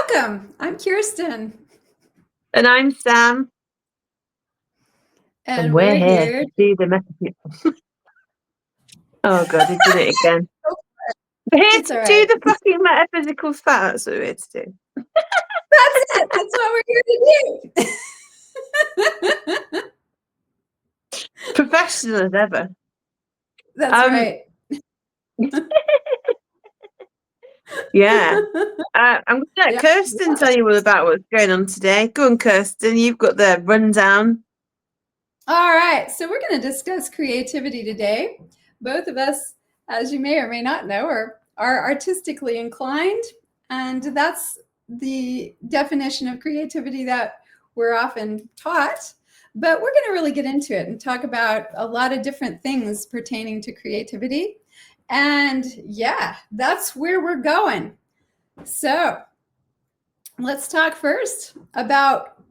Welcome. I'm Kirsten. And I'm Sam. And we're here to do the metaphysical. Oh God, he did it again. We're here It's to all do right. the fucking metaphysical fact. That's what we're here to do. That's it. That's what we're here to do. Professional as ever. That's right. Yeah. I'm going to let Kirsten tell you all about what's going on today. Go on, Kirsten. You've got the rundown. All right. So we're going to discuss creativity today. Both of us, as you may or may not know, are artistically inclined. And that's the definition of creativity that we're often taught. But we're going to really get into it and talk about a lot of different things pertaining to creativity. And yeah, that's where we're going. So let's talk first about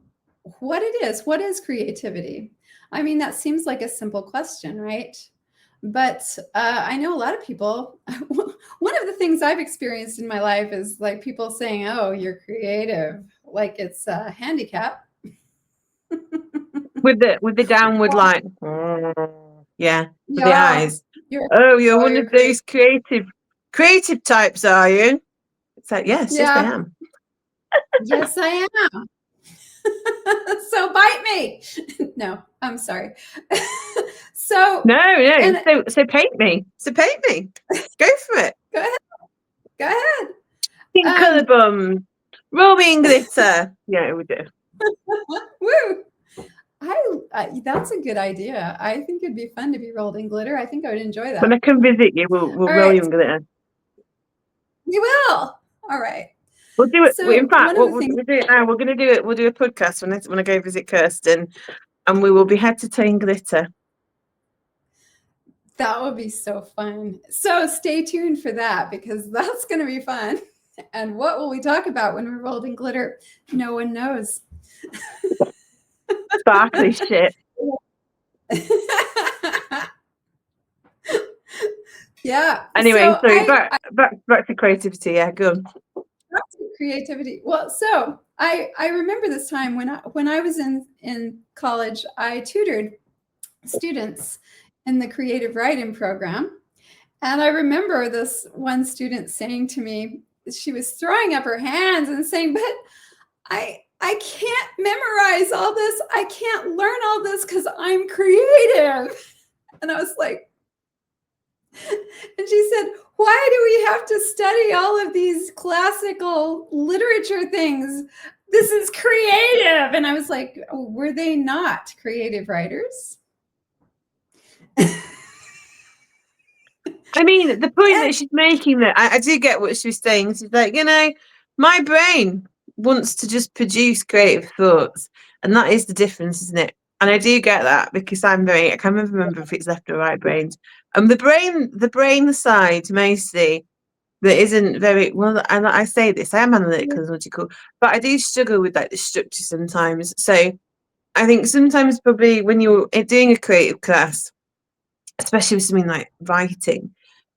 what it is. What is creativity? I mean, that seems like a simple question, right? But I know a lot of people, one of the things I've experienced in my life is like people saying, oh, you're creative, like it's a handicap. with the downward line. Yeah. With the eyes. You're one of those creative types, are you? It's like, yes, I am. Yes, I am. So bite me. No, I'm sorry. So paint me. So paint me. Go for it. Go ahead. Pink colour bum. Rolling glitter. Yeah, we do. Woo. That's a good idea. I think it'd be fun to be rolled in glitter. I think I would enjoy that. When I come visit you, we'll roll you in glitter. We will. All right. We'll do it. So in fact, we'll do it now. We're going to do it. We'll do a podcast when I go visit Kirsten, and we will be head to toe in glitter. That would be so fun. So stay tuned for that because that's going to be fun. And what will we talk about when we're rolled in glitter? No one knows. Sparkly shit. Yeah. Anyway, so back to creativity. Yeah, go on. Back to creativity. Well, so I remember this time when I was in college, I tutored students in the creative writing program. And I remember this one student saying to me, she was throwing up her hands and saying, but I can't memorize all this. I can't learn all this because I'm creative. And I was like, and she said, why do we have to study all of these classical literature things? This is creative. And I was like, were they not creative writers? I mean, the point that she's making, that I do get what she's saying. She's like, my brain wants to just produce creative thoughts, and that is the difference, isn't it? And I do get that because I can't remember if it's left or right brains. And the brain side mostly that isn't very well. And I say this, I am analytical and logical, but I do struggle with like the structure sometimes. So I think sometimes probably when you're doing a creative class, especially with something like writing,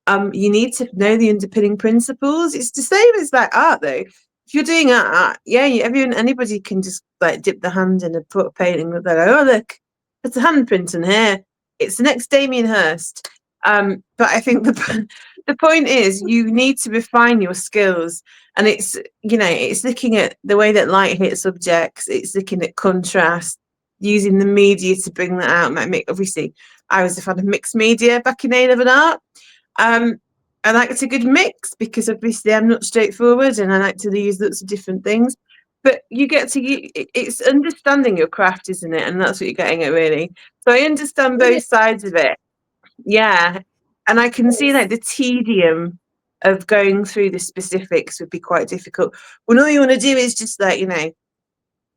you need to know the underpinning principles. It's the same as like art, though. If you're doing art, anybody can just like dip their hand in a pot of painting and they go, oh look, there's a handprint in here. It's the next Damien Hirst. But I think the point is you need to refine your skills, and it's looking at the way that light hits objects. It's looking at contrast, using the media to bring that out. Obviously, I was a fan of mixed media back in A-level art. I like it's a good mix because obviously I'm not straightforward and I like to use lots of different things. But it's understanding your craft, isn't it? And that's what you're getting at, really. So I understand both sides of it. Yeah. And I can see like the tedium of going through the specifics would be quite difficult. When all you want to do is just like,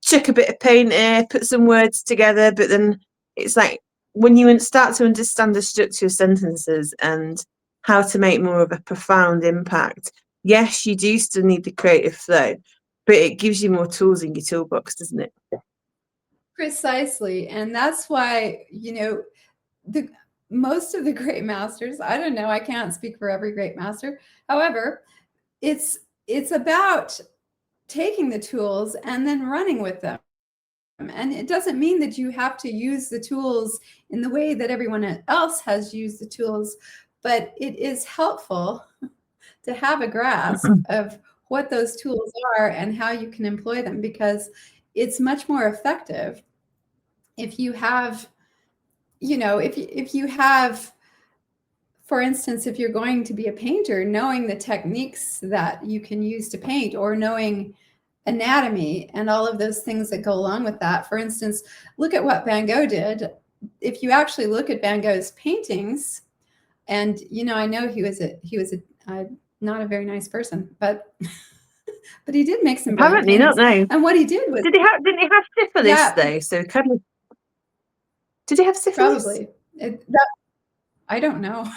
chuck a bit of paint here, put some words together, but then it's like when you start to understand the structure of sentences and how to make more of a profound impact, yes, you do still need the creative flow, but it gives you more tools in your toolbox, doesn't it? Precisely. And that's why, most of the great masters, I don't know, I can't speak for every great master. However, it's about taking the tools and then running with them. And it doesn't mean that you have to use the tools in the way that everyone else has used the tools, but it is helpful to have a grasp of what those tools are and how you can employ them, because it's much more effective if you have, if you have, for instance, if you're going to be a painter, knowing the techniques that you can use to paint, or knowing anatomy and all of those things that go along with that. For instance, look at what Van Gogh did. If you actually look at Van Gogh's paintings, and I know he was not a very nice person, but but he did make some brilliant Apparently not, paintings. no. And what he did was, didn't he have syphilis, yeah, though? So kind of, did he have syphilis? probably. I don't know.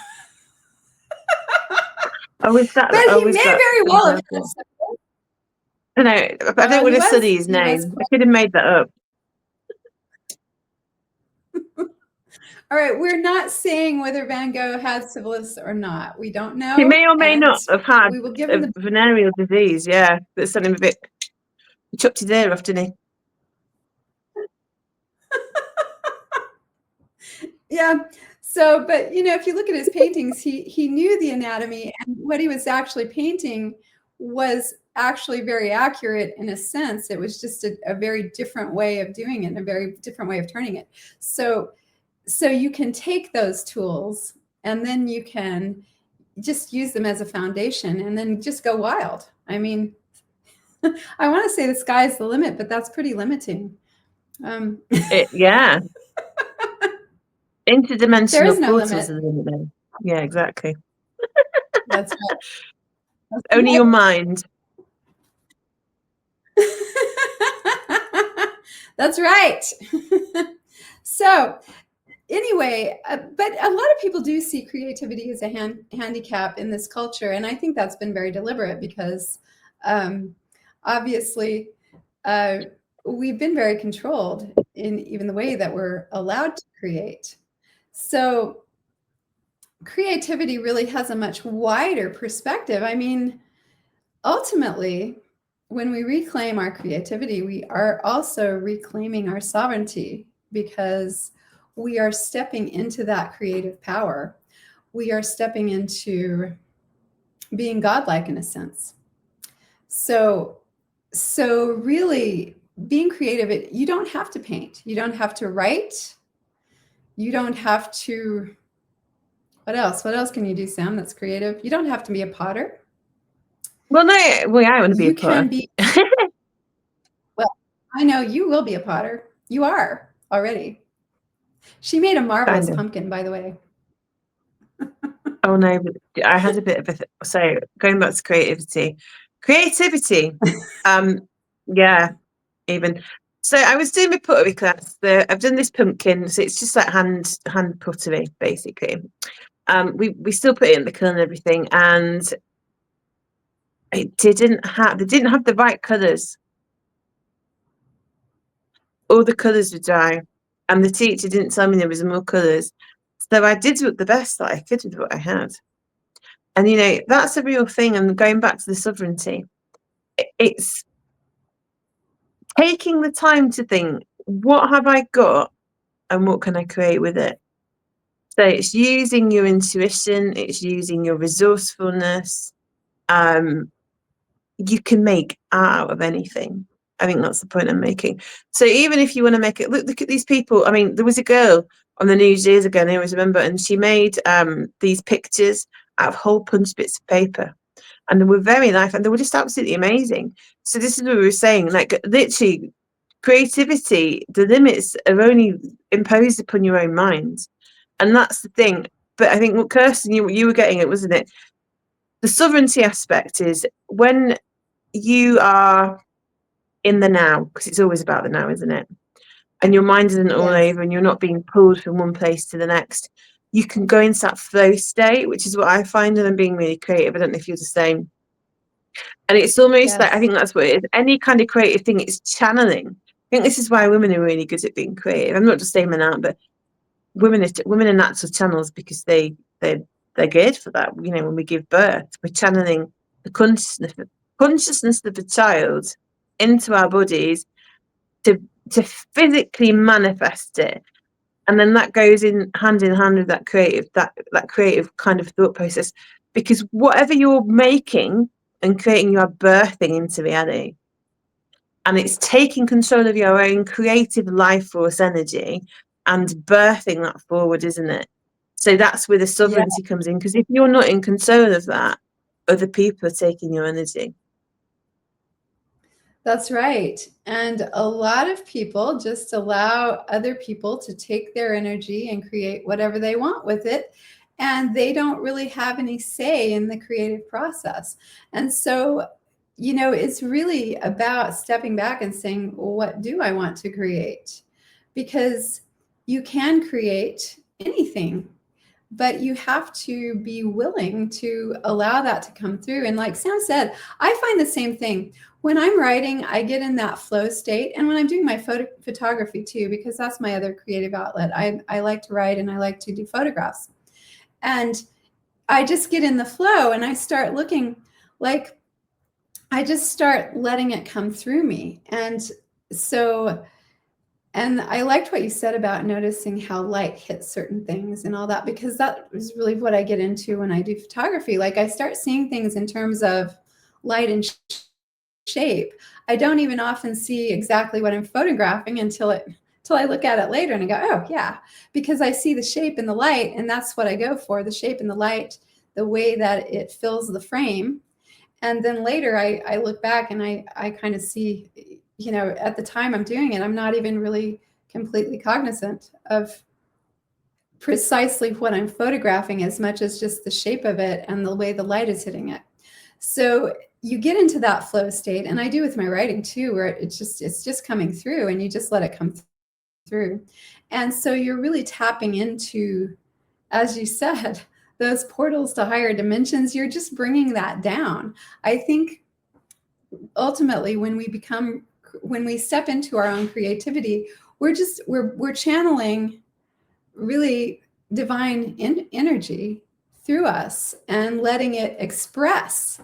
Oh, is that? But Oh, he is may that? very well have had syphilis. No, I don't want to study his name. I could have made that up. All right, we're not saying whether Van Gogh had syphilis or not. We don't know. He may or may not have had we will give a him venereal disease, yeah, that sent him a bit. He chopped his ear off, didn't he? Yeah. So, but if you look at his paintings, he knew the anatomy, and what he was actually painting was actually very accurate in a sense. It was just a very different way of doing it, and a very different way of turning it. So you can take those tools and then you can just use them as a foundation and then just go wild. I mean, I want to say the sky's the limit, but that's pretty limiting. Yeah. Interdimensional There is no portals limit. are the limit. Yeah, exactly. That's right. That's Only your mind. That's right. So anyway, but a lot of people do see creativity as a handicap in this culture, and I think that's been very deliberate, because obviously we've been very controlled in even the way that we're allowed to create. So creativity really has a much wider perspective. I mean, ultimately, when we reclaim our creativity, we are also reclaiming our sovereignty, because we are stepping into that creative power. We are stepping into being godlike in a sense. So really being creative, you don't have to paint. You don't have to write. You don't have to, what else? What else can you do, Sam, that's creative? You don't have to be a potter. Well, no, I want to be a potter. Well, I know you will be a potter. You are already. She made a marvelous pumpkin, by the way. Oh no, I had a bit of so going back to creativity, yeah, even. So I was doing my pottery class. I've done this pumpkin, so it's just like hand pottery, basically. We still put it in the kiln and everything, and they didn't have the right colours. All the colours were dry, and the teacher didn't tell me there was more colours. So I did the best that I could with what I had. And that's a real thing. And going back to the sovereignty, it's taking the time to think, what have I got and what can I create with it? So it's using your intuition, it's using your resourcefulness. You can make art out of anything. I think that's the point I'm making. So even if you want to make it, look at these people. I mean, there was a girl on the news years ago, and I always remember, and she made these pictures out of hole punch bits of paper. And they were very life, and they were just absolutely amazing. So this is what we were saying, like literally, creativity, the limits are only imposed upon your own mind. And that's the thing. But I think what Kirsten, you were getting at, wasn't it? The sovereignty aspect is when you are in the now, because it's always about the now, isn't it? And your mind isn't all over and you're not being pulled from one place to the next. You can go into that flow state, which is what I find when I'm being really creative. I don't know if you're the same. And it's almost like, I think that's what it is. Any kind of creative thing, it's channeling. I think this is why women are really good at being creative. I'm not just saying men aren't, but women are natural channels, because they're good for that. When we give birth, we're channeling the consciousness consciousness of a child into our bodies to physically manifest it. And then that goes in hand with that creative kind of thought process, because whatever you're making and creating, you are birthing into reality. And it's taking control of your own creative life force energy and birthing that forward, isn't it? So that's where the sovereignty comes in, because if you're not in control of that, other people are taking your energy. That's right. And a lot of people just allow other people to take their energy and create whatever they want with it. And they don't really have any say in the creative process. And so, it's really about stepping back and saying, well, what do I want to create? Because you can create anything, but you have to be willing to allow that to come through. And like Sam said, I find the same thing. When I'm writing, I get in that flow state. And when I'm doing my photography too, because that's my other creative outlet, I like to write and I like to do photographs. And I just get in the flow and I start looking, like, I just start letting it come through me. And I liked what you said about noticing how light hits certain things and all that, because that is really what I get into when I do photography. Like, I start seeing things in terms of light and shape. I don't even often see exactly what I'm photographing until I look at it later and I go, oh yeah, because I see the shape and the light, and that's what I go for, the shape and the light, the way that it fills the frame. And then later I look back and I kind of see, at the time I'm doing it, I'm not even really completely cognizant of precisely what I'm photographing as much as just the shape of it and the way the light is hitting it. So you get into that flow state, and I do with my writing too, where it's just coming through and you just let it come through. And so you're really tapping into, as you said, those portals to higher dimensions. You're just bringing that down. I think ultimately when we step into our own creativity, we're channeling really divine energy through us and letting it express.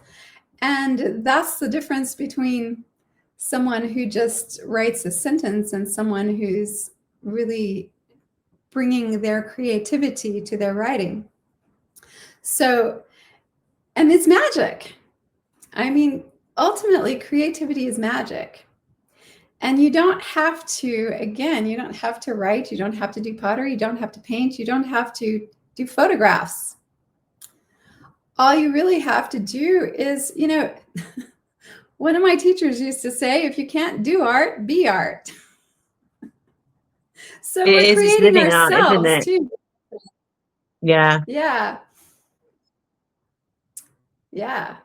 And that's the difference between someone who just writes a sentence and someone who's really bringing their creativity to their writing. So, and it's magic. I mean, ultimately, creativity is magic. And you don't have to write, you don't have to do pottery, you don't have to paint, you don't have to do photographs. All you really have to do is, one of my teachers used to say, if you can't do art, be art. So we're creating ourselves too. Yeah. Yeah. Yeah.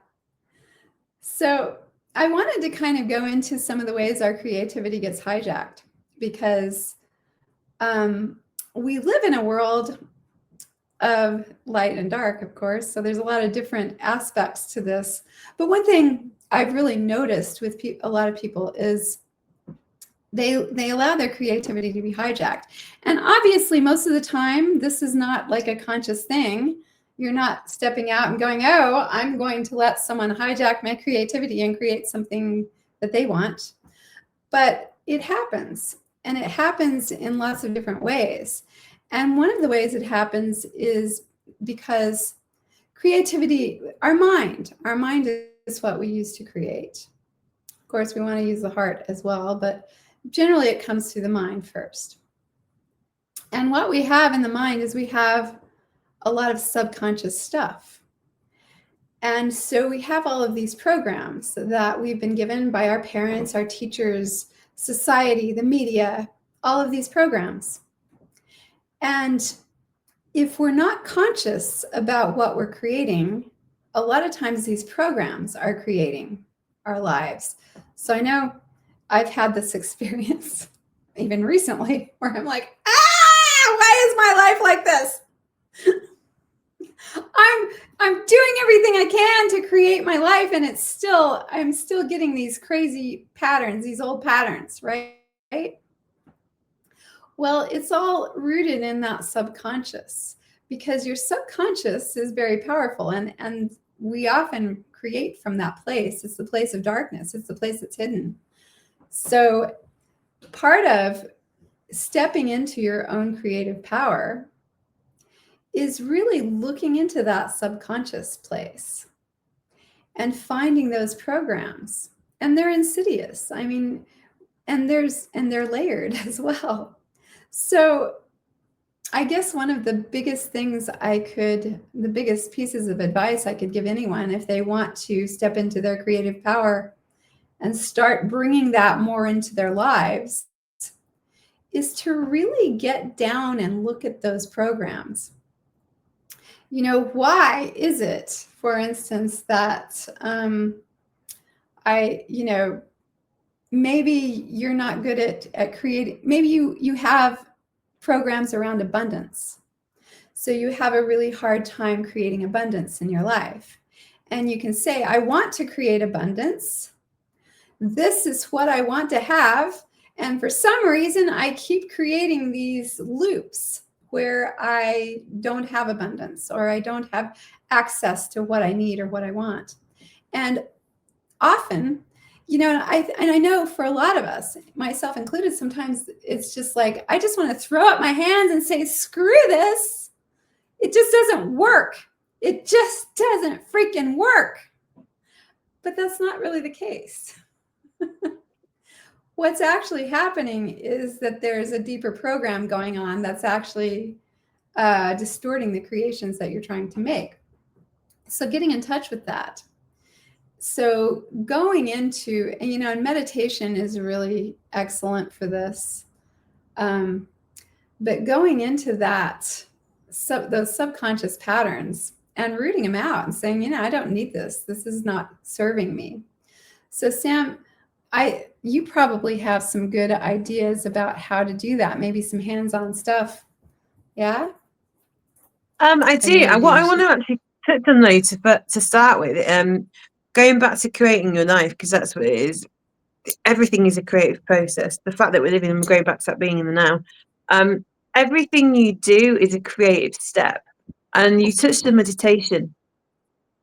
So I wanted to kind of go into some of the ways our creativity gets hijacked, because we live in a world of light and dark, of course. So there's a lot of different aspects to this. But one thing I've really noticed with a lot of people is they allow their creativity to be hijacked. And obviously, most of the time, this is not like a conscious thing. You're not stepping out and going, oh, I'm going to let someone hijack my creativity and create something that they want. But it happens, and it happens in lots of different ways. And one of the ways it happens is because creativity, our mind is what we use to create. Of course, we want to use the heart as well, but generally it comes through the mind first. And what we have in the mind is we have a lot of subconscious stuff. And so we have all of these programs that we've been given by our parents, our teachers, society, the media, all of these programs. And if we're not conscious about what we're creating, a lot of times these programs are creating our lives. So I know I've had this experience even recently where I'm like, why is my life like this? I'm doing everything I can to create my life, and I'm still getting these crazy patterns, these old patterns, right? Well, it's all rooted in that subconscious, because your subconscious is very powerful, and we often create from that place. It's the place of darkness. It's the place that's hidden. So part of stepping into your own creative power is really looking into that subconscious place and finding those programs. And they're insidious. I mean, and they're layered as well. So I guess one of the biggest the biggest pieces of advice I could give anyone if they want to step into their creative power and start bringing that more into their lives is to really get down and look at those programs. You know, why is it, for instance, that maybe you're not good at creating, maybe you have programs around abundance. So you have a really hard time creating abundance in your life. And you can say, I want to create abundance. This is what I want to have. And for some reason, I keep creating these loops where I don't have abundance, or I don't have access to what I need or what I want. And often, you know, and I know for a lot of us, myself included, sometimes it's just like, I just want to throw up my hands and say, screw this. It just doesn't work. It just doesn't freaking work. But that's not really the case. What's actually happening is that there's a deeper program going on that's actually distorting the creations that you're trying to make. So getting in touch with that. So going into, you know, and meditation is really excellent for this. But going into that, those subconscious patterns and rooting them out and saying, you know, I don't need this. This is not serving me. So Sam, you probably have some good ideas about how to do that. Maybe some hands-on stuff. Yeah. I do. What I want to actually touch on though, to start with, going back to creating your life, because that's what it is. Everything is a creative process. The fact that we're living and going back to that being in the now, everything you do is a creative step. And you touched on meditation,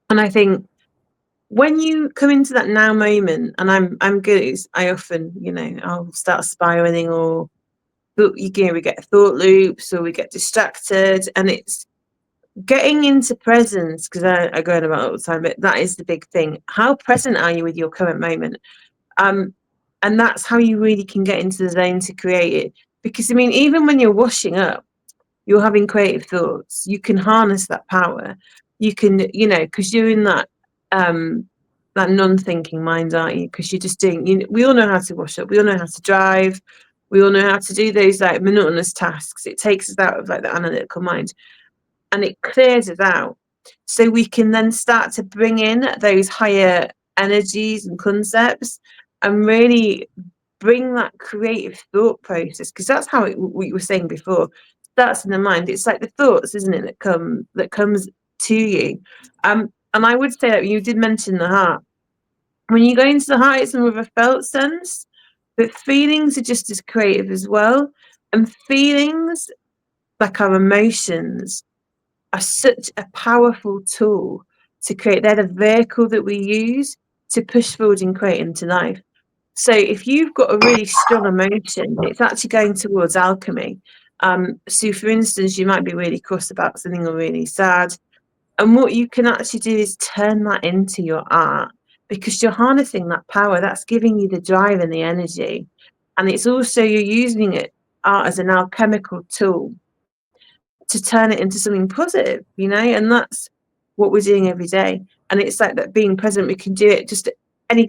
and I think when you come into that now moment, and I'm good, I often, you know, I'll start spiraling, or we get thought loops, or we get distracted, and it's getting into presence, because I go on about it all the time, but that is the big thing. How present are you with your current moment? And that's how you really can get into the zone to create it. Because I mean, even when you're washing up, you're having creative thoughts. You can harness that power. You can, you know, because you're in that non-thinking mind, aren't you? Because you're just doing. We all know how to wash up. We all know how to drive. We all know how to do those like monotonous tasks. It takes us out of like the analytical mind, and it clears it out, so we can then start to bring in those higher energies and concepts and really bring that creative thought process, because that's how what you were saying before starts in the mind. It's like the thoughts, isn't it, that comes to you. And I would say that you did mention the heart. When you go into the heart, it's more of a felt sense, but feelings are just as creative as well. And feelings, like our emotions, are such a powerful tool to create. They're the vehicle that we use to push forward and create into life. So if you've got a really strong emotion, it's actually going towards alchemy. So for instance, you might be really cross about something or really sad. And what you can actually do is turn that into your art, because you're harnessing that power. That's giving you the drive and the energy. And it's also, you're using it, art, as an alchemical tool to turn it into something positive, you know, and that's what we're doing every day. And it's like that being present. We can do it just any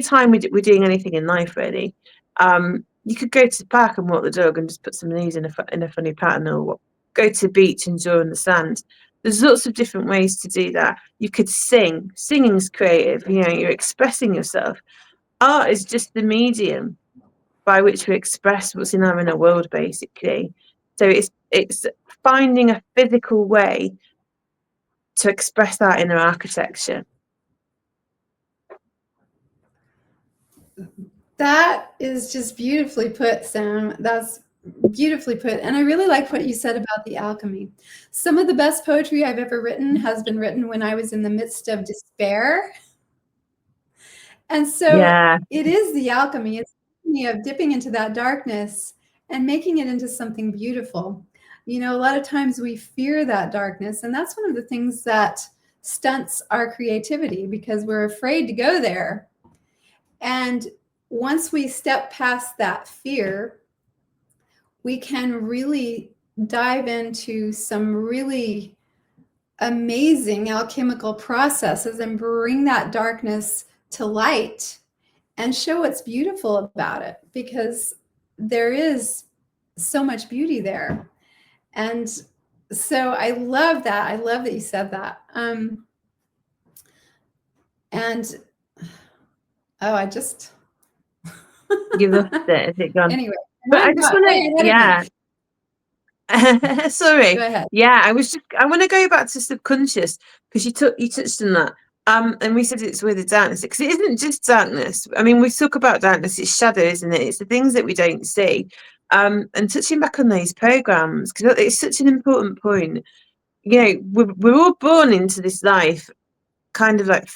time we're doing anything in life, really. You could go to the park and walk the dog and just put some leaves in a funny pattern, or go to the beach and draw in the sand. There's lots of different ways to do that. You could sing. Singing's creative. You know, you're expressing yourself. Art is just the medium by which we express what's in our inner world, basically. So it's finding a physical way to express that inner architecture. That is just beautifully put, Sam. That's Beautifully put. And I really like what you said about the alchemy. Some of the best poetry I've ever written has been written when I was in the midst of despair. And so Yeah. it is the alchemy. It's the alchemy of dipping into that darkness and making it into something beautiful. You know, a lot of times we fear that darkness, and that's one of the things that stunts our creativity because we're afraid to go there. And once we step past that fear, we can really dive into some really amazing alchemical processes and bring that darkness to light and show what's beautiful about it, because there is so much beauty there. And so I love that. I love that you said that. And I just You lost it. Is it gone? anyway, But I mind just got want way to, ahead of me. yeah. Sorry. Go ahead. Yeah, I want to go back to subconscious because you touched on that. And we said it's where the darkness, because it isn't just darkness. I mean, we talk about darkness, it's shadow, isn't it? It's the things that we don't see. And touching back on these programs, because it's such an important point. You know, we're all born into this life kind of like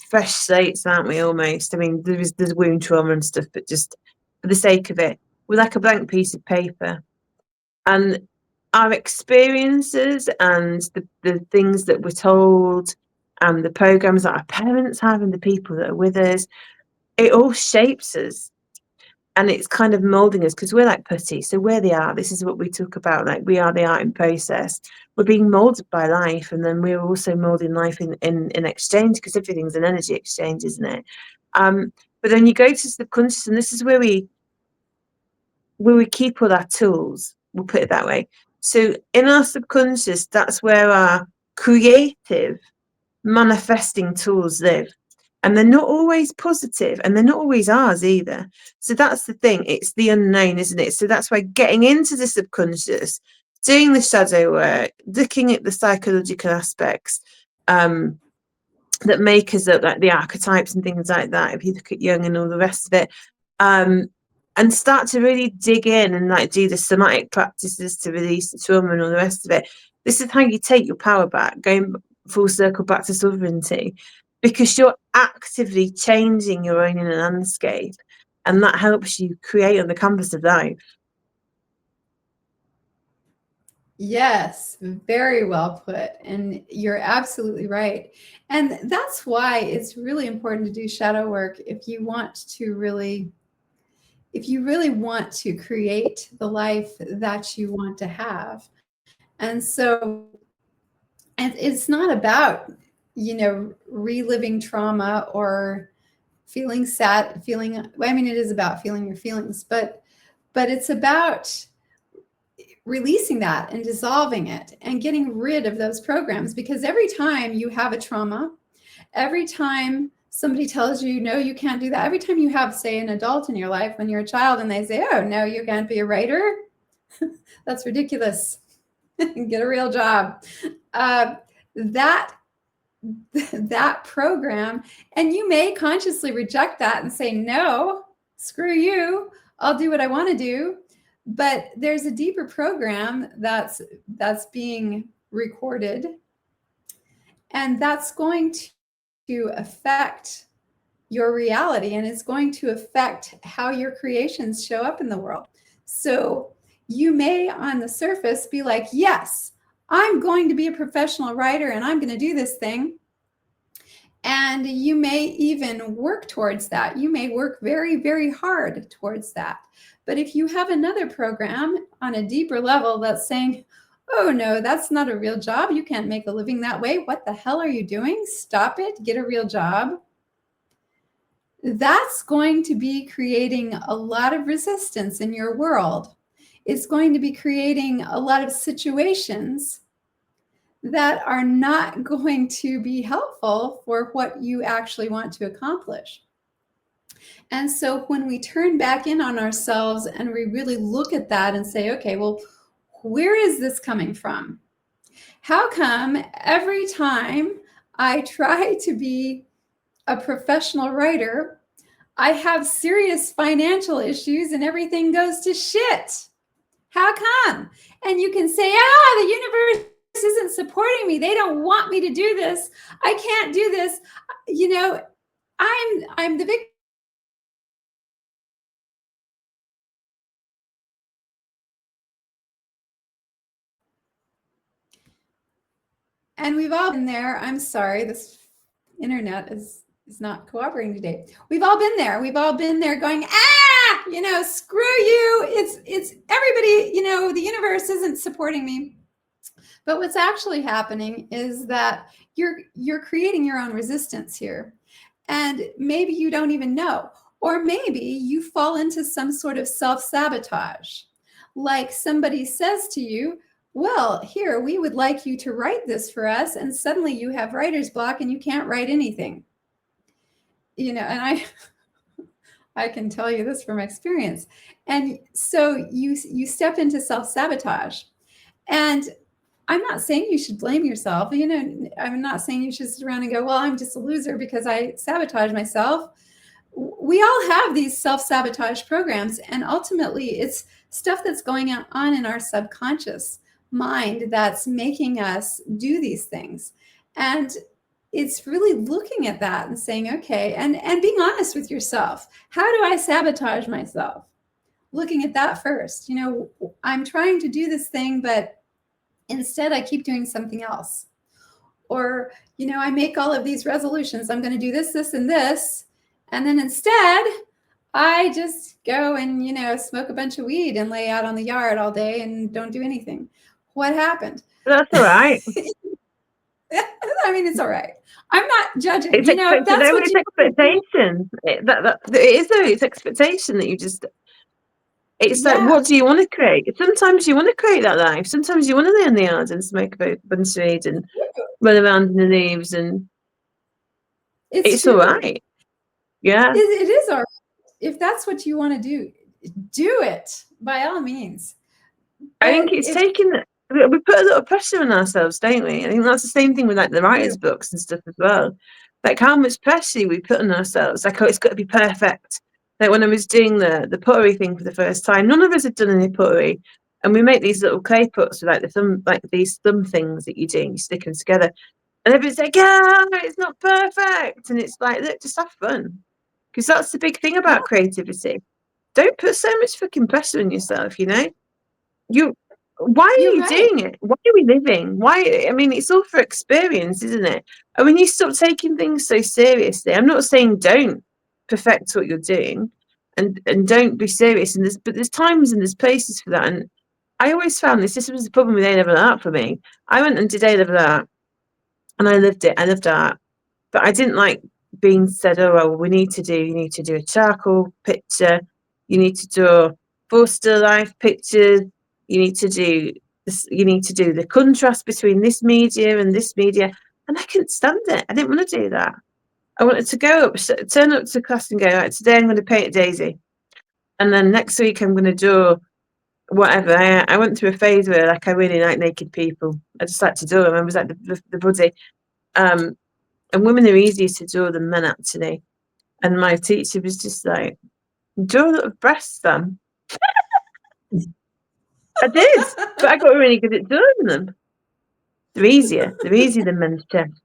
fresh slates, aren't we? Almost. I mean, there's wound trauma and stuff, but just for the sake of it, we're like a blank piece of paper. And our experiences and the things that we're told and the programs that our parents have and the people that are with us, it all shapes us, and it's kind of molding us because we're like putty. So we're the art. This is what we talk about. Like we are the art in process. We're being molded by life, and then we're also molding life in exchange, because everything's an energy exchange, isn't it? But then you go to subconscious, and this is where we keep all our tools. We'll put it that way. So in our subconscious, that's where our creative manifesting tools live. And they're not always positive, and they're not always ours either. So that's the thing. It's the unknown, isn't it? So that's why getting into the subconscious, doing the shadow work, looking at the psychological aspects that make us up, like the archetypes and things like that, if you look at Jung and all the rest of it, and start to really dig in and like do the somatic practices to release the trauma and all the rest of it. This is how you take your power back, going full circle back to sovereignty, because you're actively changing your own inner landscape, and that helps you create on the canvas of life. Yes, very well put. And you're absolutely right. And that's why it's really important to do shadow work if you really want to create the life that you want to have. And so it's not about, reliving trauma or feeling sad, I mean, it is about feeling your feelings, but it's about releasing that and dissolving it and getting rid of those programs. Because every time you have a trauma, every time somebody tells you, no, you can't do that, every time you have, say, an adult in your life when you're a child and they say, oh, no, you can't be a writer, that's ridiculous. Get a real job. That program, and you may consciously reject that and say, no, screw you, I'll do what I want to do. But there's a deeper program that's being recorded, and that's going to affect your reality, and it's going to affect how your creations show up in the world. So you may on the surface be like, yes, I'm going to be a professional writer and I'm going to do this thing. And you may even work towards that. You may work very, very hard towards that. But if you have another program on a deeper level that's saying, oh, no, that's not a real job, you can't make a living that way, what the hell are you doing? Stop it, get a real job. That's going to be creating a lot of resistance in your world. It's going to be creating a lot of situations that are not going to be helpful for what you actually want to accomplish. And so when we turn back in on ourselves and we really look at that and say, okay, well, where is this coming from? How come every time I try to be a professional writer, I have serious financial issues and everything goes to shit? How come? And you can say, the universe isn't supporting me. They don't want me to do this. I can't do this. I'm the victim. And we've all been there. I'm sorry, this internet is not cooperating today. We've all been there. We've all been there going, screw you. It's everybody, the universe isn't supporting me. But what's actually happening is that you're creating your own resistance here. And maybe you don't even know. Or maybe you fall into some sort of self-sabotage. Like somebody says to you, well, here, we would like you to write this for us. And suddenly you have writer's block and you can't write anything. And I can tell you this from experience. And so you step into self-sabotage. And I'm not saying you should blame yourself. I'm not saying you should sit around and go, well, I'm just a loser because I sabotage myself. We all have these self-sabotage programs. And ultimately, it's stuff that's going on in our subconscious mind that's making us do these things. And it's really looking at that and saying, okay, and being honest with yourself. How do I sabotage myself? Looking at that first. I'm trying to do this thing, but instead I keep doing something else. Or, I make all of these resolutions. I'm going to do this, this, and this. And then instead, I just go and, smoke a bunch of weed and lay out on the yard all day and don't do anything. What happened? That's all right. I mean, it's all right. I'm not judging. It's expectation. It's expectation that you just. It's like, what do you want to create? Sometimes you want to create that life. Sometimes you want to lay in the yard and smoke a bunch of weed and run around in the leaves, and it's all right. Yeah, it is all right. If that's what you want to do it by all means. But I think it's we put a lot of pressure on ourselves, don't we? I think that's the same thing with like the writer's books and stuff as well. Like how much pressure we put on ourselves. Like, oh, it's got to be perfect. Like when I was doing the pottery thing for the first time, none of us had done any pottery, and we make these little clay pots with these thumb things that you do, and you stick them together, and everybody's like, "Yeah, it's not perfect," and it's like, look, just have fun, because that's the big thing about creativity. Don't put so much fucking pressure on yourself. Why are you doing it? Why are we living? Why? I mean, it's all for experience, isn't it? And when you stop taking things so seriously, I'm not saying don't perfect what you're doing and don't be serious. But there's times and there's places for that. And I always found this was the problem with A-level art for me. I went and did A-level art and I loved it. I loved art. But I didn't like being said, oh, well, you need to do a charcoal picture. You need to draw 4 still life pictures. You need to do this, you need to do the contrast between this media and this media. And I couldn't stand it. I didn't want to do that. I wanted to go up, turn up to class and go, right, today I'm going to paint a daisy. And then next week I'm going to draw whatever. I went through a phase where like I really like naked people. I just like to draw them. I was like the body. And women are easier to draw than men actually. And my teacher was just like, draw a little breasts then. I did, but I got really good at drawing them. They're easier than men's chest.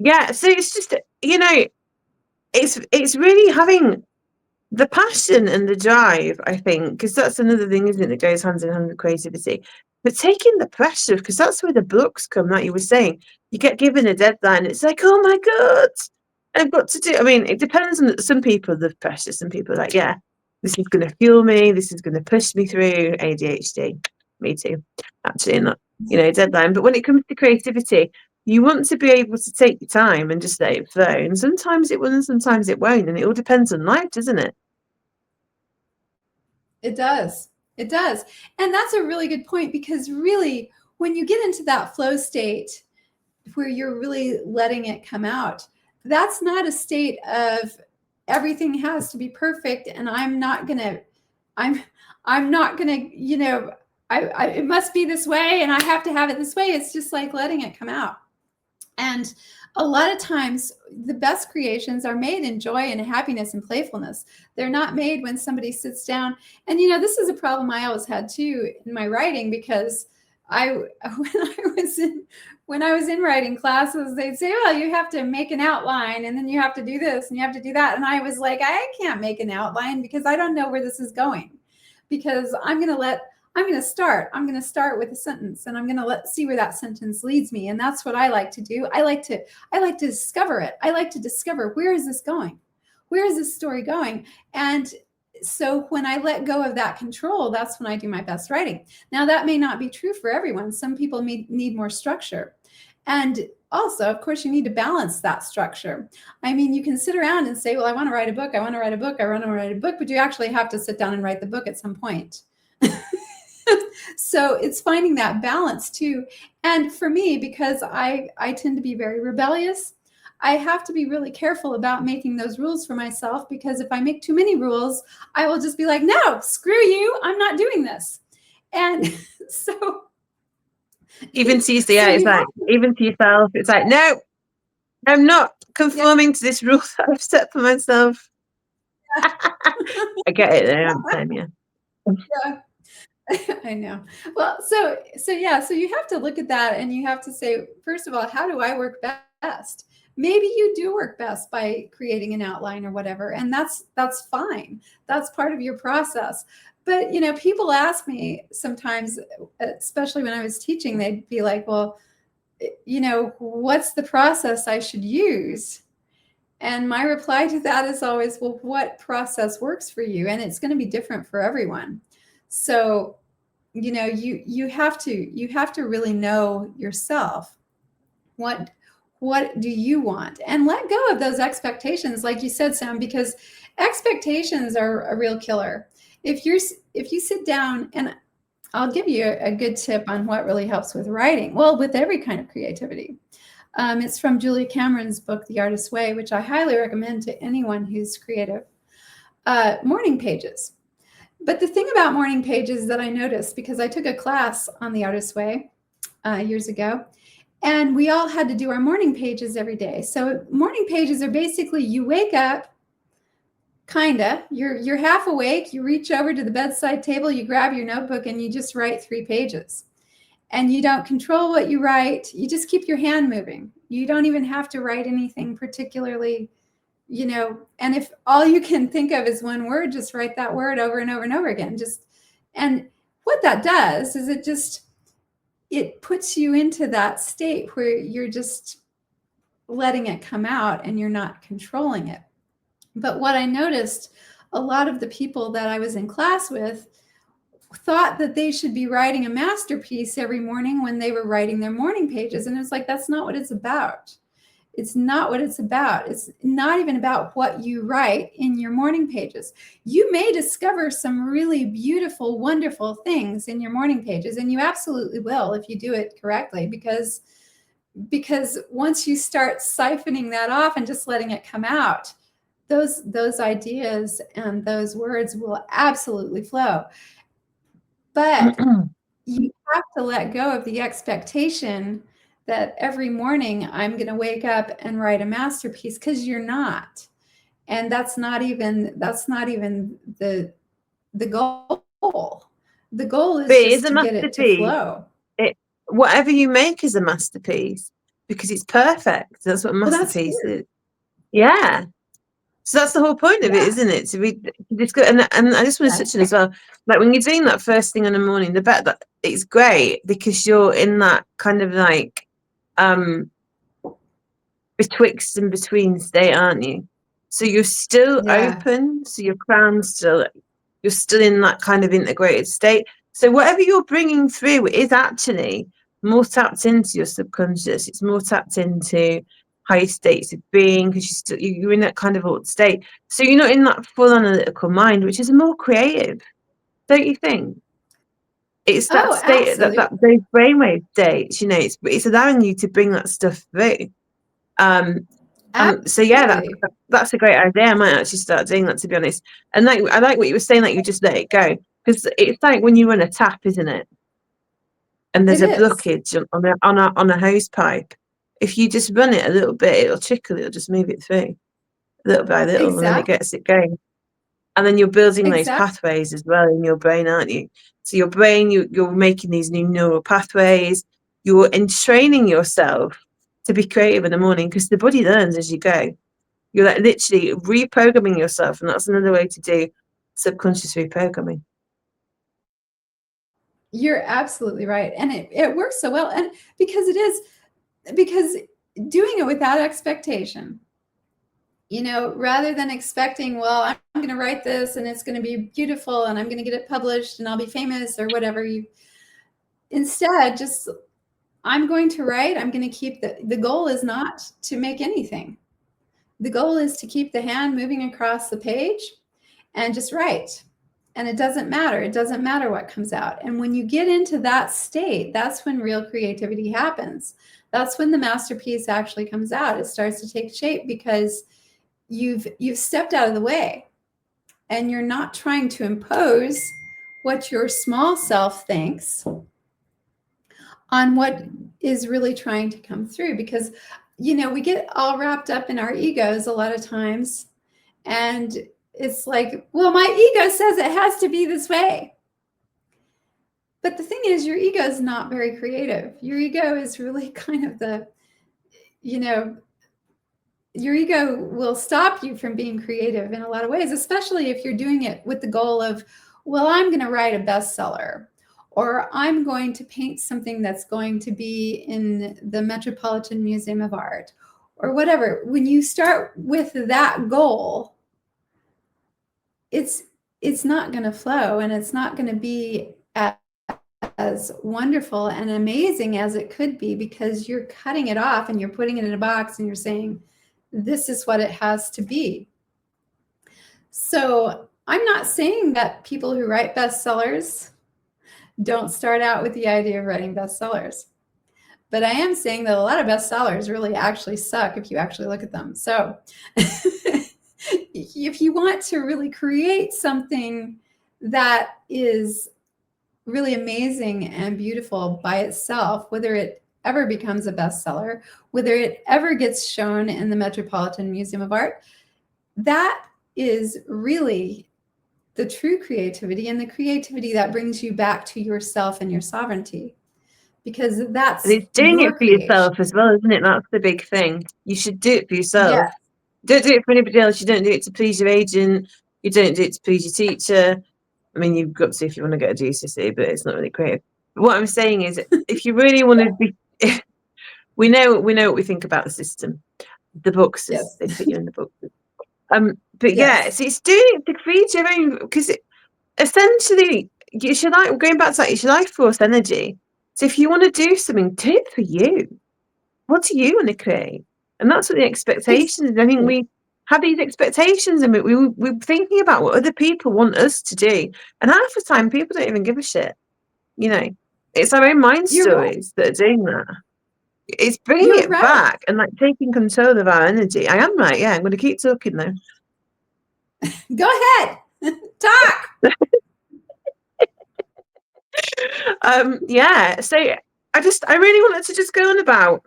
Yeah, so it's just, it's really having the passion and the drive, I think, because that's another thing, isn't it, that goes hand in hand with creativity. But taking the pressure, because that's where the blocks come, like you were saying. You get given a deadline, it's like, oh my God, I've got to do. I mean, it depends on some people, the pressure. Some people are like, yeah, this is going to fuel me. This is going to push me through. ADHD, me too, actually, not, deadline. But when it comes to creativity, you want to be able to take your time and just let it flow. And sometimes it will and sometimes it won't. And it all depends on life, doesn't it? It does. It does. And that's a really good point, because really, when you get into that flow state where you're really letting it come out, that's not a state of everything has to be perfect and I'm not gonna, it must be this way and I have to have it this way. It's just like letting it come out. And A lot of times the best creations are made in joy and happiness and playfulness. They're not made when somebody sits down. And this is a problem I always had too in my writing, because I when I was in writing classes, they'd say, "Oh, you have to make an outline, and then you have to do this and you have to do that." And I was like, "I can't make an outline because I don't know where this is going. Because I'm going to start with a sentence, and I'm going to see where that sentence leads me." And that's what I like to do. I like to discover it. I like to discover, where is this going? Where is this story going? And so when I let go of that control, that's when I do my best writing. Now, that may not be true for everyone. Some people need more structure. And also, of course, you need to balance that structure. I mean, you can sit around and say, "Well, I want to write a book. I want to write a book. I want to write a book," but you actually have to sit down and write the book at some point. So it's finding that balance too. And for me, because I tend to be very rebellious, I have to be really careful about making those rules for myself, because if I make too many rules, I will just be like, "No, screw you, I'm not doing this." And so Even to yourself, it's like, even to yourself, it's like, no, I'm not conforming to this rule that I've set for myself. I get it there, Sam, yeah. I know. Well, so you have to look at that, and you have to say, first of all, how do I work best? Maybe you do work best by creating an outline or whatever, and that's fine. That's part of your process. But people ask me sometimes, especially when I was teaching, they'd be like, "Well, what's the process I should use?" And my reply to that is always, "Well, what process works for you?" And it's going to be different for everyone. So, you have to really know yourself. What do you want? And let go of those expectations, like you said, Sam, because expectations are a real killer. If you sit down, and I'll give you a good tip on what really helps with writing. Well, with every kind of creativity. It's from Julia Cameron's book, The Artist's Way, which I highly recommend to anyone who's creative. Morning pages. But the thing about morning pages that I noticed, because I took a class on The Artist's Way years ago, and we all had to do our morning pages every day. So morning pages are basically, you wake up, you're half awake, you reach over to the bedside table, you grab your notebook, and you just write 3 pages. And you don't control what you write. You just keep your hand moving. You don't even have to write anything particularly, and if all you can think of is one word, just write that word over and over and over again. And what that does is it puts you into that state where you're just letting it come out and you're not controlling it. But what I noticed, a lot of the people that I was in class with thought that they should be writing a masterpiece every morning when they were writing their morning pages. And it's like, that's not what it's about. It's not what it's about. It's not even about what you write in your morning pages. You may discover some really beautiful, wonderful things in your morning pages, and you absolutely will if you do it correctly, because once you start siphoning that off and just letting it come out, those ideas and those words will absolutely flow. But you have to let go of the expectation that every morning I'm going to wake up and write a masterpiece, because you're not. And that's not even the goal. The goal is just to get it to flow. Whatever you make is a masterpiece, because it's perfect. That's what a masterpiece is. Yeah. So that's the whole point of it, isn't it? To be discuss, and I just want to touch on as well, like when you're doing that first thing in the morning, the bet that it's great because you're in that kind of like betwixt and between state, aren't you? So you're still open, so your crown's still, you're still in that kind of integrated state. So whatever you're bringing through is actually more tapped into your subconscious. It's more tapped into higher states of being, because you're in that kind of altered state. So you're not in that full analytical mind, which is more creative, don't you think? It's that state, that those brainwave states. It's allowing you to bring that stuff through. So yeah, that's a great idea. I might actually start doing that, to be honest. And I like what you were saying, like you just let it go, because it's like when you run a tap, isn't it? And there's a blockage on a hose pipe. If you just run it a little bit, it'll trickle, it'll just move it through little by little, and then it Exactly. gets it going. And then you're building those Exactly. pathways as well in your brain, aren't you? So your brain, you're making these new neural pathways. You're entraining yourself to be creative in the morning, because the body learns as you go. You're like literally reprogramming yourself, and that's another way to do subconscious reprogramming. You're absolutely right. And it works so well. And because doing it without expectation, rather than expecting, well, I'm going to write this and it's going to be beautiful and I'm going to get it published and I'll be famous or whatever, instead just, I'm going to write, I'm going to keep the goal is not to make anything. The goal is to keep the hand moving across the page and just write. And it doesn't matter. It doesn't matter what comes out. And when you get into that state, that's when real creativity happens. That's when the masterpiece actually comes out. It starts to take shape because you've stepped out of the way and you're not trying to impose what your small self thinks on what is really trying to come through. Because, we get all wrapped up in our egos a lot of times. And it's like, well, my ego says it has to be this way. But the thing is, your ego is not very creative. Your ego is really kind of your ego will stop you from being creative in a lot of ways, especially if you're doing it with the goal of, well, I'm going to write a bestseller, or I'm going to paint something that's going to be in the Metropolitan Museum of Art, or whatever. When you start with that goal, it's not going to flow, and it's not going to be as wonderful and amazing as it could be, because you're cutting it off and you're putting it in a box and you're saying, this is what it has to be. So I'm not saying that people who write bestsellers don't start out with the idea of writing bestsellers, but I am saying that a lot of bestsellers really actually suck if you actually look at them. So if you want to really create something that is really amazing and beautiful by itself, whether it ever becomes a bestseller, whether it ever gets shown in the Metropolitan Museum of Art, that is really the true creativity, and the creativity that brings you back to yourself and your sovereignty, because that's And it's doing your it for creation. yourself as well, isn't it? That's the big thing. You should do it for yourself. Yes. Don't do it for anybody else. You don't do it to please your agent. You don't do it to please your teacher. I mean, you've got to if you want to get a GCSE, but it's not really creative. But what I'm saying is, if you really want to be, we know what we think about the system, the books, Yes. they put you in the books. But Yes. yeah, so it's doing it to create your own, because essentially, you should going back to that, you should life force energy. So if you want to do something, do it for you. What do you want to create? And that's what the expectations. I think we have these expectations, and we're thinking about what other people want us to do. And half the time, people don't even give a shit. It's our own mind stories that are doing that. It's bringing it back and taking control of our energy. I am right. Yeah, I'm going to keep talking though. Go ahead. Talk. Yeah. So I really wanted to just go on about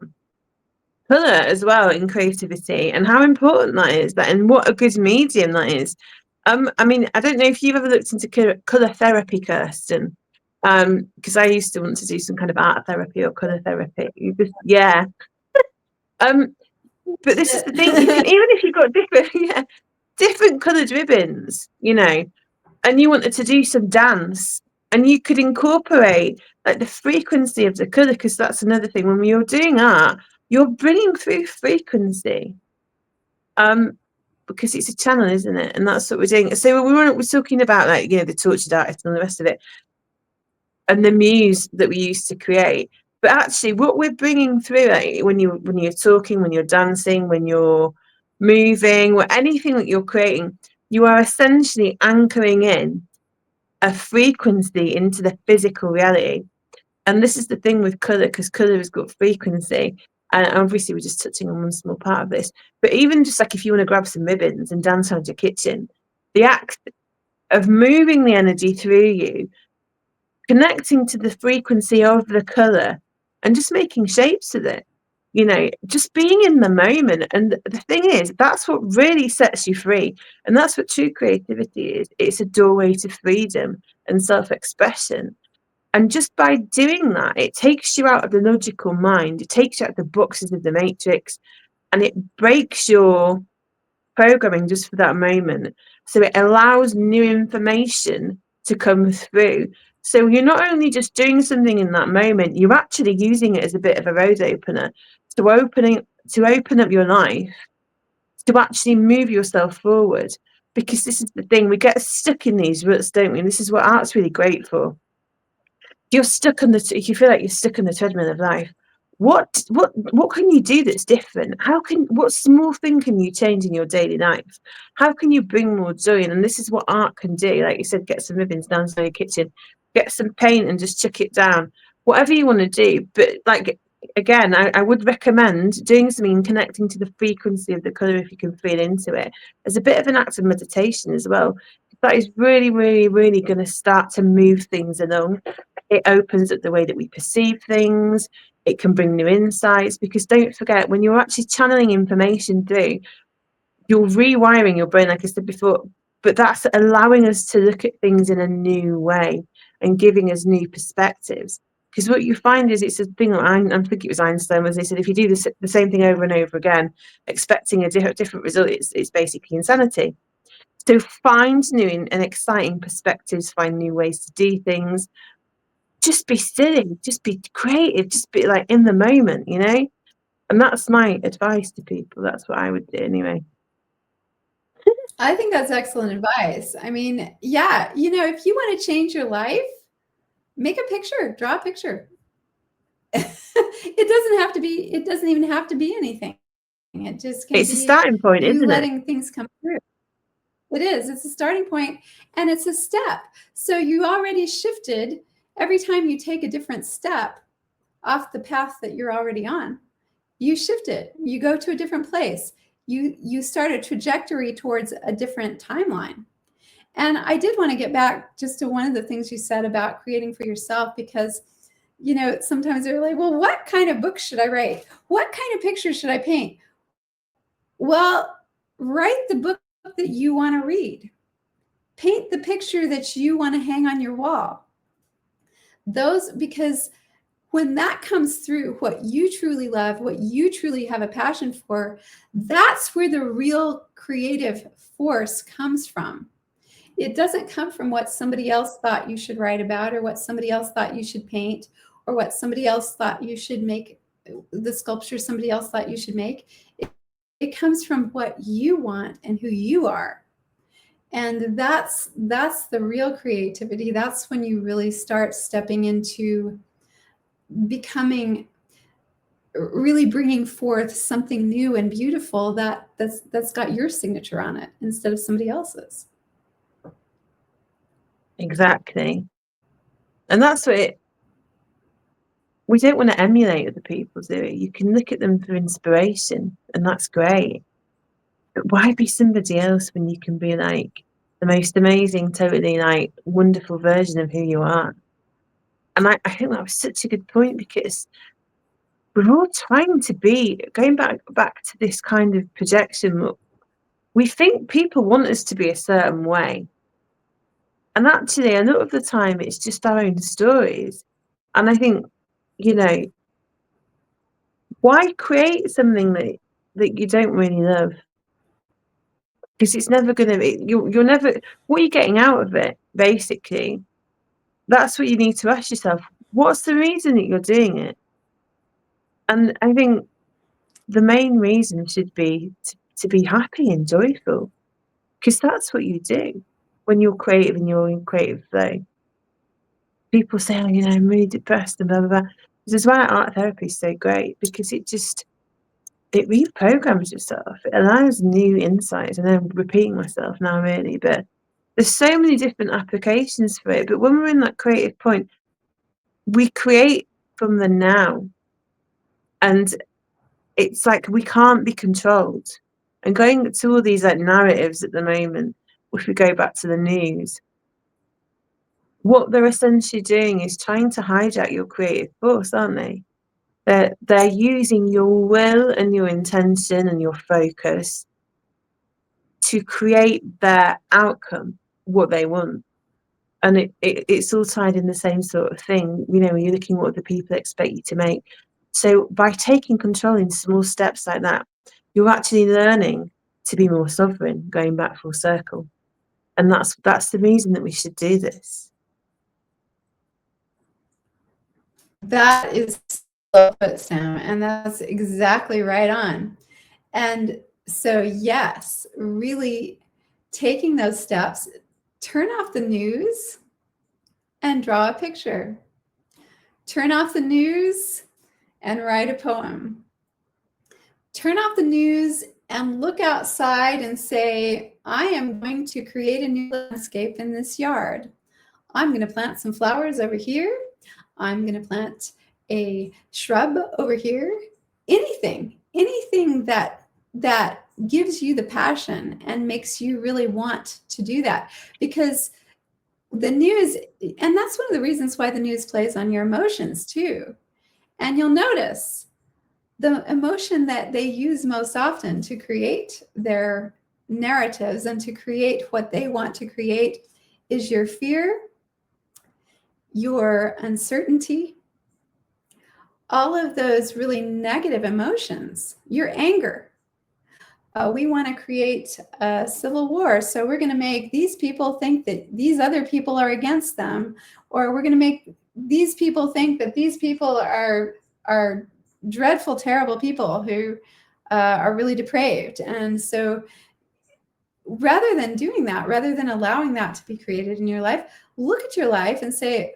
colour as well in creativity, and how important that is, and what a good medium that is. I mean, I don't know if you've ever looked into colour therapy, Kirsten, because I used to want to do some kind of art therapy or colour therapy. But this is the thing, even if you've got different coloured ribbons, and you wanted to do some dance, and you could incorporate the frequency of the colour, because that's another thing. When you're doing art, you're bringing through frequency, because it's a channel, isn't it? And that's what we're doing. So we're talking about the tortured artist and the rest of it, and the muse that we used to create. But actually, what we're bringing through, when you're talking, when you're dancing, when you're moving, or anything that you're creating, you are essentially anchoring in a frequency into the physical reality. And this is the thing with colour, because colour has got frequency. And obviously, we're just touching on one small part of this. But even just if you want to grab some ribbons and dance around your kitchen, the act of moving the energy through you, connecting to the frequency of the colour, and just making shapes with it. just being in the moment. And the thing is, that's what really sets you free. And that's what true creativity is. It's a doorway to freedom and self-expression. And just by doing that, it takes you out of the logical mind. It takes you out of the boxes of the matrix, and it breaks your programming just for that moment. So it allows new information to come through. So you're not only just doing something in that moment, you're actually using it as a bit of a road opener to open up your life, to actually move yourself forward. Because this is the thing, we get stuck in these ruts, don't we? And this is what art's really great for. If you feel like you're stuck on the treadmill of life, what can you do that's different? What small thing can you change in your daily life? How can you bring more joy in? And this is what art can do. Like you said, get some ribbons down in your kitchen, get some paint and just chuck it down. Whatever you want to do. But like again, I would recommend doing something and connecting to the frequency of the colour if you can feel into it. As a bit of an act of meditation as well. That is really, really, really going to start to move things along. It opens up the way that we perceive things. It can bring new insights, because don't forget, when you're actually channeling information through, you're rewiring your brain, like I said before, but that's allowing us to look at things in a new way and giving us new perspectives. Because what you find is, it's a thing, I think it was Einstein, was they said, if you do the same thing over and over again, expecting a different result, it's basically insanity. So find new and exciting perspectives, find new ways to do things. Just be silly, just be creative, just be like in the moment, And that's my advice to people. That's what I would do anyway. I think that's excellent advice. I mean, yeah, if you want to change your life, make a picture, draw a picture. It doesn't even have to be anything. It just can It's be a starting point, you isn't it? letting things come through. It is. It's a starting point, and it's a step. So you already shifted. Every time you take a different step off the path that you're already on, you shift it. You go to a different place. You start a trajectory towards a different timeline. And I did want to get back just to one of the things you said about creating for yourself, because sometimes they're like, well, what kind of book should I write? What kind of pictures should I paint? Well, write the book that you want to read. Paint the picture that you want to hang on your wall. Because when that comes through, what you truly love, what you truly have a passion for, that's where the real creative force comes from. It doesn't come from what somebody else thought you should write about, or what somebody else thought you should paint, or what somebody else thought you should make, the sculpture somebody else thought you should make. It comes from what you want and who you are. And that's the real creativity. That's when you really start stepping into becoming, really bringing forth something new and beautiful that's got your signature on it instead of somebody else's. Exactly. And that's what we don't want to emulate other people, do we? You can look at them for inspiration, and that's great. But why be somebody else when you can be like the most amazing, totally like wonderful version of who you are? And I think that was such a good point, because we're all trying to be, going back to this kind of projection. We think people want us to be a certain way. And actually, a lot of the time, it's just our own stories. And I think, why create something that you don't really love? Because it's never going to be, you're never, what are you getting out of it, basically? That's what you need to ask yourself. What's the reason that you're doing it? And I think the main reason should be to be happy and joyful, because that's what you do when you're creative and you're in creative flow. People say, oh, I'm really depressed and blah, blah, blah. This is why art therapy is so great, because it reprograms yourself. It allows new insights. And I'm repeating myself now, really, but there's so many different applications for it. But when we're in that creative point, we create from the now. And it's like we can't be controlled. And going to all these like narratives at the moment, if we go back to the news, what they're essentially doing is trying to hijack your creative force, aren't they? They're using your will and your intention and your focus to create their outcome, what they want. And it's all tied in the same sort of thing, you know, when you're looking at what the people expect you to make. So by taking control in small steps like that, you're actually learning to be more sovereign, going back full circle. And that's the reason that we should do this. That is so put, Sam, and that's exactly right on. And so, yes, really taking those steps, turn off the news and draw a picture. Turn off the news and write a poem. Turn off the news and look outside and say, I am going to create a new landscape in this yard. I'm going to plant some flowers over here. I'm going to plant a shrub over here. Anything that gives you the passion and makes you really want to do that. Because the news, and that's one of the reasons why the news plays on your emotions too. And you'll notice the emotion that they use most often to create their narratives and to create what they want to create is your fear, your uncertainty, all of those really negative emotions, your anger. We want to create a civil war, so we're going to make these people think that these other people are against them, or we're going to make these people think that these people are dreadful, terrible people who are really depraved. And so rather than doing that, rather than allowing that to be created in your life, look at your life and say,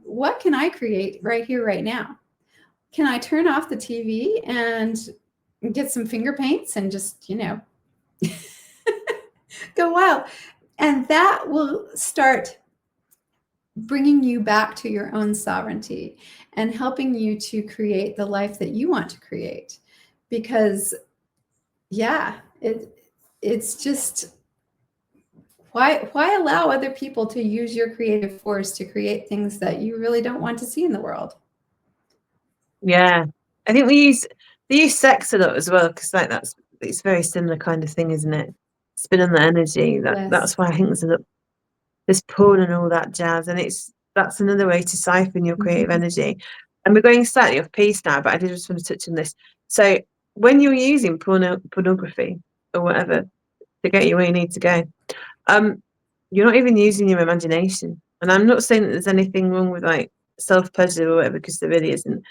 what can I create right here, right now? Can I turn off the TV and get some finger paints and just, go wild? And that will start bringing you back to your own sovereignty and helping you to create the life that you want to create. Because, yeah, it's just, why allow other people to use your creative force to create things that you really don't want to see in the world? Yeah, I think they use sex a lot as well, because it's a very similar kind of thing, isn't it? Spin on the energy. Yes. That's why I think there's porn and all that jazz, and that's another way to siphon your creative energy. And we're going slightly off piece now, but I did just want to touch on this. So when you're using pornography or whatever to get you where you need to go, you're not even using your imagination. And I'm not saying that there's anything wrong with like self-pleasure or whatever, because there really isn't.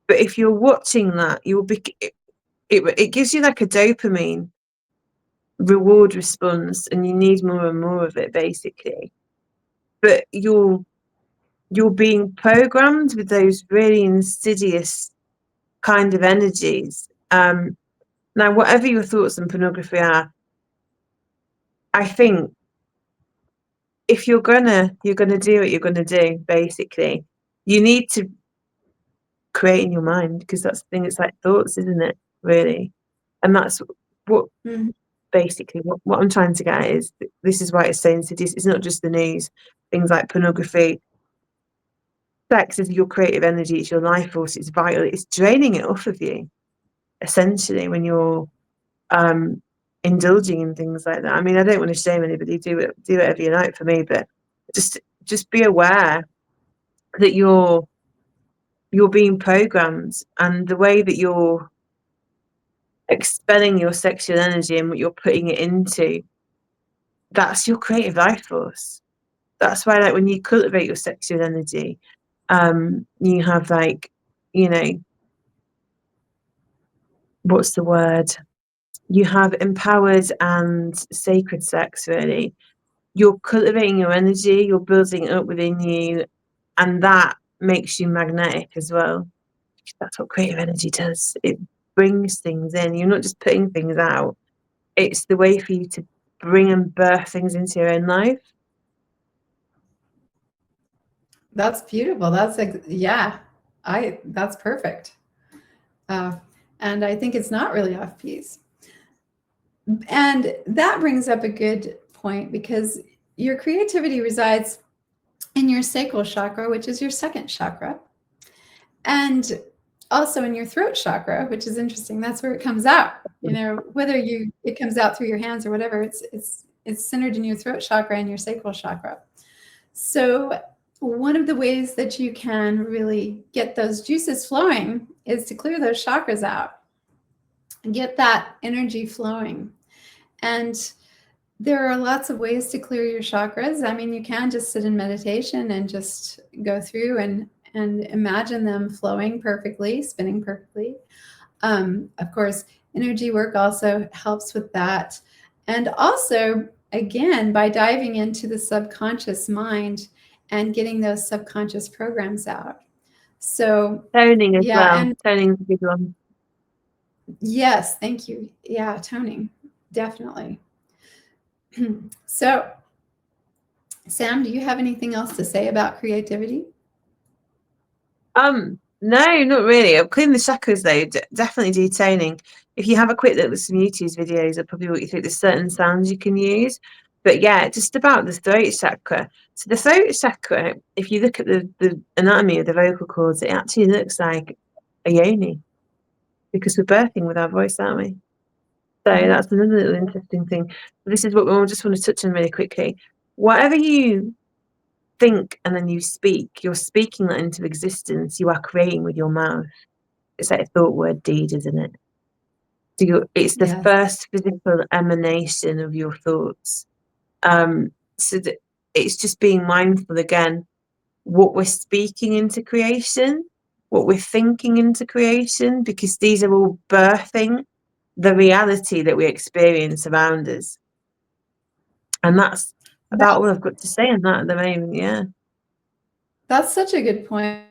But if you're watching that, it gives you like a dopamine reward response, and you need more and more of it, basically. But you're being programmed with those really insidious kind of energies. Now, whatever your thoughts on pornography are, I think if you're gonna do what you're gonna do, basically, you need to create in your mind, because that's the thing. It's like thoughts, isn't it? Really, and that's what basically what I'm trying to get at is this is why it's so insidious. It's not just the news. Things like pornography, sex is your creative energy. It's your life force. It's vital. It's draining it off of you, essentially, when you're indulging in things like that. I mean, I don't want to shame anybody. Do whatever you like. For me, but just be aware that you're being programmed, and the way that you're expelling your sexual energy and what you're putting it into, that's your creative life force. That's why, like, when you cultivate your sexual energy, you have, like, what's the word? You have empowered and sacred sex, really. You're cultivating your energy, you're building it up within you, and that makes you magnetic as well. That's what creative energy does. It brings things in. You're not just putting things out. It's the way for you to bring and birth things into your own life. That's beautiful. That's that's perfect. And I think it's not really off piece. And that brings up a good point, because your creativity resides in your sacral chakra, which is your second chakra. And also in your throat chakra, which is interesting. That's where it comes out. Whether it comes out through your hands or whatever, it's centered in your throat chakra and your sacral chakra. So one of the ways that you can really get those juices flowing is to clear those chakras out and get that energy flowing. And there are lots of ways to clear your chakras. I mean, you can just sit in meditation and just go through and imagine them flowing perfectly, spinning perfectly. Of course, energy work also helps with that. And also, again, by diving into the subconscious mind and getting those subconscious programs out. So, Toning as yeah, well. and Toning's a good one. yes, thank you. Yeah, toning, definitely. So, Sam, do you have anything else to say about creativity? No, not really. I'll clean the chakras though. Definitely do toning. If you have a quick look at some YouTube videos, I'll probably walk you through the certain sounds you can use. But yeah, just about the throat chakra. So the throat chakra, if you look at the anatomy of the vocal cords, it actually looks like a yoni because we're birthing with our voice, aren't we? So that's another little interesting thing. This is what we just want to touch on really quickly. Whatever you think and then you speak, you're speaking that into existence. You are creating with your mouth. It's like a thought, word, deed, isn't it? So it's the Yes. first physical emanation of your thoughts. So that it's just being mindful again, what we're speaking into creation, what we're thinking into creation, because these are all birthing the reality that we experience around us. And that's about all I've got to say on that at the moment. Yeah. That's such a good point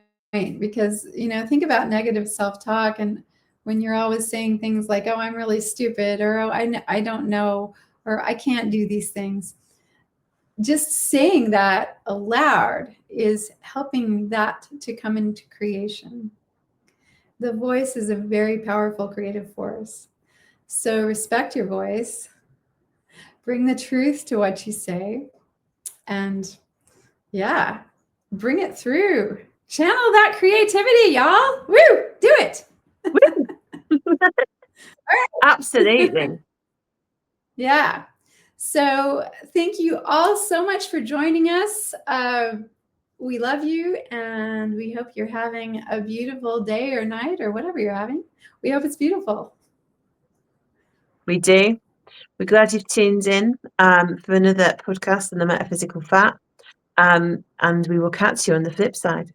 because, think about negative self-talk and when you're always saying things like, oh, I'm really stupid, or oh, I don't know, or I can't do these things. Just saying that aloud is helping that to come into creation. The voice is a very powerful creative force. So respect your voice, bring the truth to what you say, and yeah, bring it through. Channel that creativity, y'all. Woo! Do it. Absolutely. Yeah. So thank you all so much for joining us. We love you and we hope you're having a beautiful day or night or whatever you're having. We hope it's beautiful. We do. We're glad you've tuned in for another podcast on the metaphysical fat. And we will catch you on the flip side.